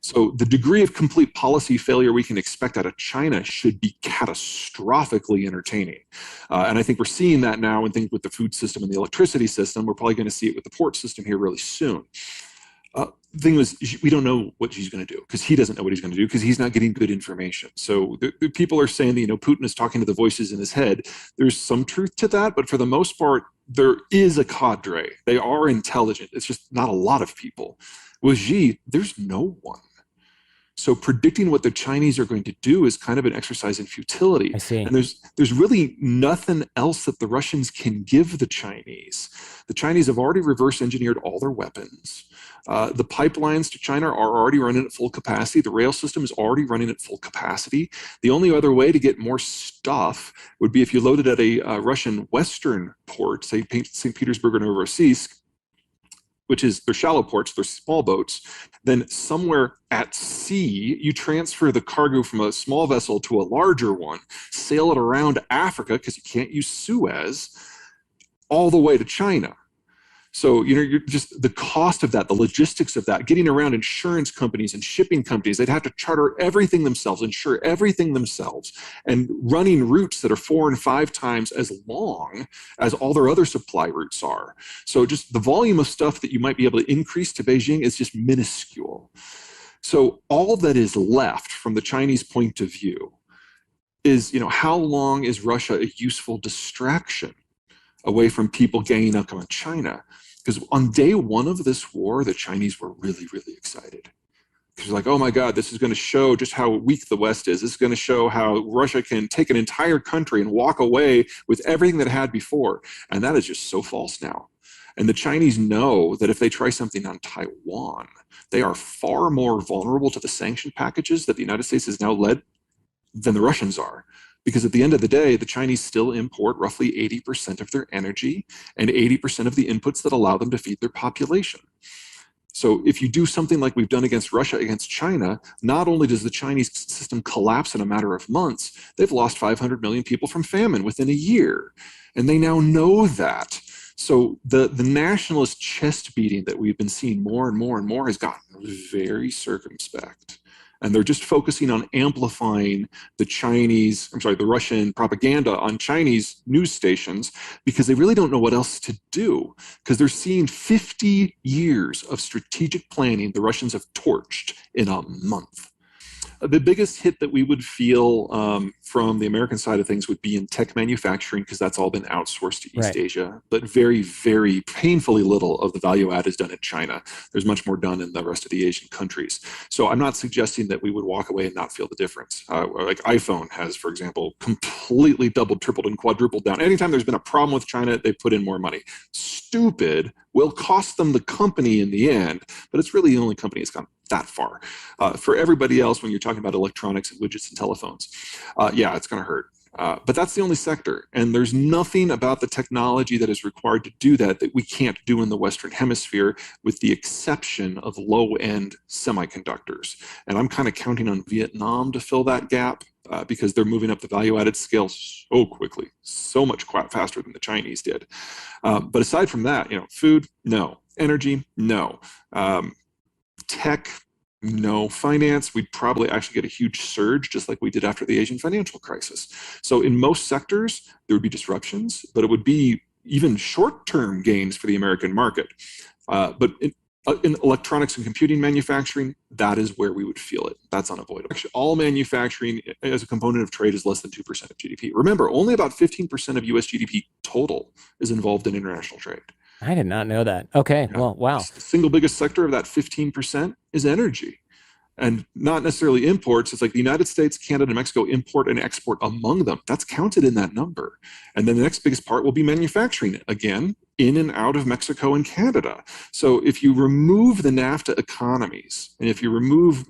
So the degree of complete policy failure we can expect out of China should be catastrophically entertaining. And I think we're seeing that now in things with the food system and the electricity system. We're probably going to see it with the port system here really soon. The thing was, we don't know what he's going to do because he doesn't know what he's going to do because he's not getting good information. So the people are saying that, Putin is talking to the voices in his head. There's some truth to that, but for the most part, there is a cadre. They are intelligent. It's just not a lot of people. With Xi, there's no one. So predicting what the Chinese are going to do is kind of an exercise in futility. I see. And there's really nothing else that the Russians can give the Chinese. The Chinese have already reverse engineered all their weapons. The pipelines to China are already running at full capacity. The rail system is already running at full capacity. The only other way to get more stuff would be if you loaded at a Russian Western port, say St. Petersburg or Novorossiysk, which is they're shallow ports, they're small boats. Then somewhere at sea, you transfer the cargo from a small vessel to a larger one, sail it around Africa because you can't use Suez, all the way to China. So, you're just the cost of that, the logistics of that, getting around insurance companies and shipping companies, they'd have to charter everything themselves, insure everything themselves, and running routes that are 4 and 5 times as long as all their other supply routes are. So just the volume of stuff that you might be able to increase to Beijing is just minuscule. So all that is left from the Chinese point of view is, how long is Russia a useful distraction away from people ganging up on China? Because on day one of this war, the Chinese were really, really excited. Because like, oh my God, this is going to show just how weak the West is. This is going to show how Russia can take an entire country and walk away with everything that it had before. And that is just so false now. And the Chinese know that if they try something on Taiwan, they are far more vulnerable to the sanction packages that the United States has now led than the Russians are. Because at the end of the day, the Chinese still import roughly 80% of their energy and 80% of the inputs that allow them to feed their population. So if you do something like we've done against Russia, against China, not only does the Chinese system collapse in a matter of months, they've lost 500 million people from famine within a year. And they now know that. So the nationalist chest beating that we've been seeing more and more and more has gotten very circumspect. And they're just focusing on amplifying the Russian propaganda on Chinese news stations because they really don't know what else to do because they're seeing 50 years of strategic planning the Russians have torched in a month. The biggest hit that we would feel from the American side of things would be in tech manufacturing because that's all been outsourced to East Asia, but very, very painfully little of the value add is done in China. There's much more done in the rest of the Asian countries. So I'm not suggesting that we would walk away and not feel the difference. Like iPhone has, for example, completely doubled, tripled, and quadrupled down. Anytime there's been a problem with China, they put in more money. Stupid will cost them the company in the end, but it's really the only company that's gone that far. For everybody else, when you're talking about electronics and widgets and telephones, yeah, it's going to hurt. But that's the only sector. And there's nothing about the technology that is required to do that we can't do in the Western Hemisphere, with the exception of low-end semiconductors. And I'm kind of counting on Vietnam to fill that gap because they're moving up the value-added scale so quickly, so much faster than the Chinese did. But aside from that, food, no. Energy, no. Tech, no. Finance, we'd probably actually get a huge surge just like we did after the Asian financial crisis. So in most sectors, there would be disruptions, but it would be even short-term gains for the American market. But in electronics and computing manufacturing, that is where we would feel it. That's unavoidable. Actually, all manufacturing as a component of trade is less than 2% of GDP. Remember, only about 15% of US GDP total is involved in international trade. I did not know that. Okay. Yeah. Well, wow. The single biggest sector of that 15% is energy, and not necessarily imports. It's like the United States, Canada, and Mexico import and export among them. That's counted in that number. And then the next biggest part will be manufacturing, again, in and out of Mexico and Canada. So if you remove the NAFTA economies, and if you remove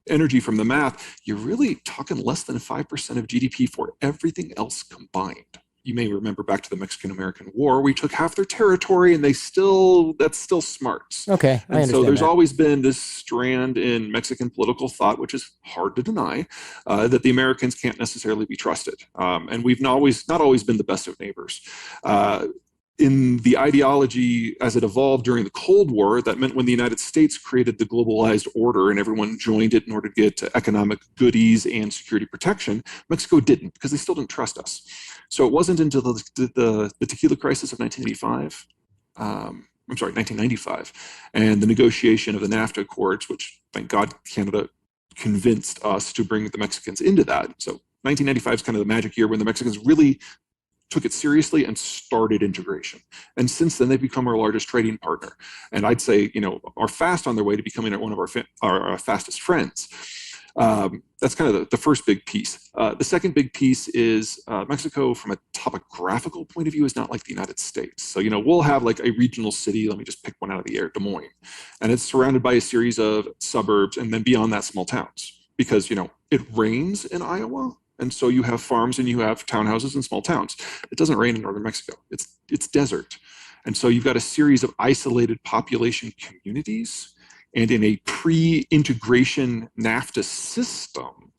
energy from the math, you're really talking less than 5% of GDP for everything else combined. You may remember back to the Mexican-American War, we took half their territory and that's still smarts. Okay, I understand so there's that. always been this strand in Mexican political thought, which is hard to deny, that the Americans can't necessarily be trusted. And we've not always been the best of neighbors. in the ideology as it evolved during the Cold War, that meant when the United States created the globalized order and everyone joined it in order to get economic goodies and security protection, Mexico didn't because they still didn't trust us. So it wasn't until the tequila crisis of 1985, I'm sorry, 1995, and the negotiation of the NAFTA Accords, which thank God Canada convinced us to bring the Mexicans into that. So 1995 is kind of the magic year when the Mexicans really took it seriously and started integration. And since then, they've become our largest trading partner. And I'd say, are fast on their way to becoming one of our fastest friends. That's kind of the first big piece. The second big piece is Mexico, from a topographical point of view, is not like the United States. So, we'll have like a regional city, let me just pick one out of the air, Des Moines. And it's surrounded by a series of suburbs and then beyond that, small towns. Because, it rains in Iowa. And so you have farms and you have townhouses and small towns. It doesn't rain in northern Mexico. It's desert. And so you've got a series of isolated population communities. And in a pre-integration NAFTA system,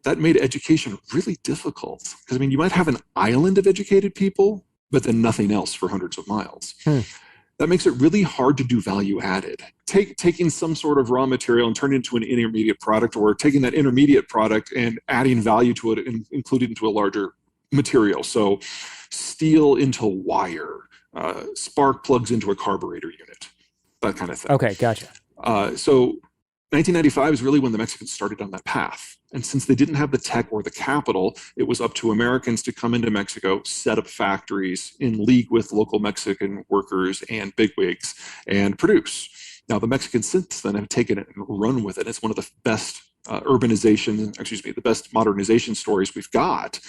that made education really difficult. Because, you might have an island of educated people, but then nothing else for hundreds of miles. That makes it really hard to do value added. Taking some sort of raw material and turning it into an intermediate product, or taking that intermediate product and adding value to it and including it into a larger material. So steel into wire, spark plugs into a carburetor unit, that kind of thing. Okay, gotcha. So 1995 is really when the Mexicans started on that path. And since they didn't have the tech or the capital, it was up to Americans to come into Mexico, set up factories in league with local Mexican workers and bigwigs, and produce. Now, the Mexicans since then have taken it and run with it. It's one of the best the best modernization stories we've got.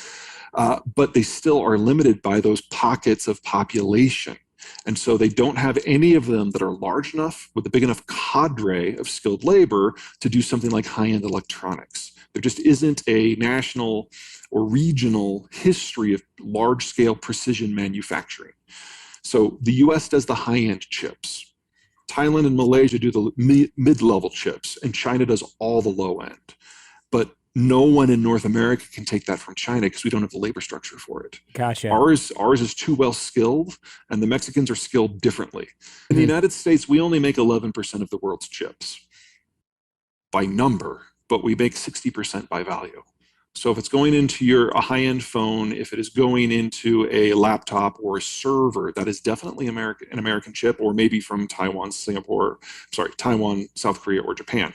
But they still are limited by those pockets of population. And so they don't have any of them that are large enough with a big enough cadre of skilled labor to do something like high-end electronics. There just isn't a national or regional history of large-scale precision manufacturing. So the US does the high-end chips. Thailand and Malaysia do the mid-level chips, and China does all the low end. But no one in North America can take that from China because we don't have the labor structure for it. Gotcha. Ours is too well skilled, and the Mexicans are skilled differently. In the United States, we only make 11% of the world's chips by number, but we make 60% by value. So if it's going into a high-end phone, if it is going into a laptop or a server, that is definitely an American chip, or maybe from Taiwan, South Korea, or Japan.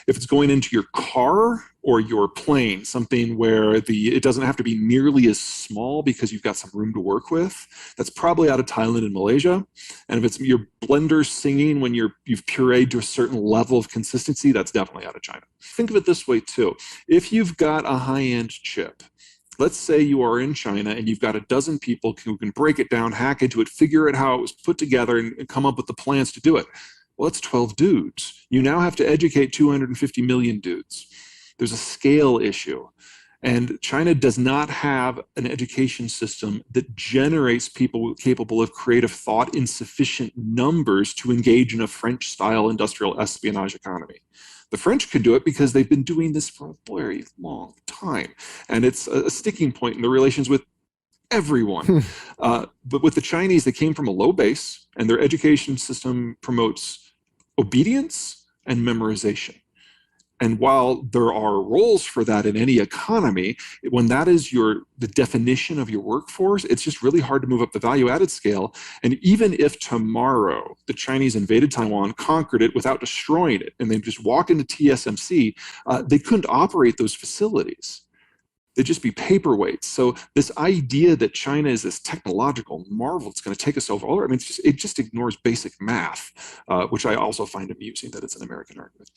If it's going into your car or your plane, something where it doesn't have to be nearly as small because you've got some room to work with, that's probably out of Thailand and Malaysia. And if it's your blender singing when you've pureed to a certain level of consistency, that's definitely out of China. Think of it this way too. If you've got a high-end chip, let's say you are in China and you've got a dozen people who can break it down, hack into it, figure out how it was put together, and come up with the plans to do it. Well, it's 12 dudes. You now have to educate 250 million dudes. There's a scale issue. And China does not have an education system that generates people capable of creative thought in sufficient numbers to engage in a French-style industrial espionage economy. The French could do it because they've been doing this for a very long time. And it's a sticking point in the relations with everyone. But with the Chinese, they came from a low base, and their education system promotes obedience and memorization. And while there are roles for that in any economy, when that is the definition of your workforce, it's just really hard to move up the value-added scale. And even if tomorrow the Chinese invaded Taiwan, conquered it without destroying it, and they just walk into TSMC, they couldn't operate those facilities. They'd just be paperweights. So this idea that China is this technological marvel that's going to take us over, it just ignores basic math, which I also find amusing that it's an American argument.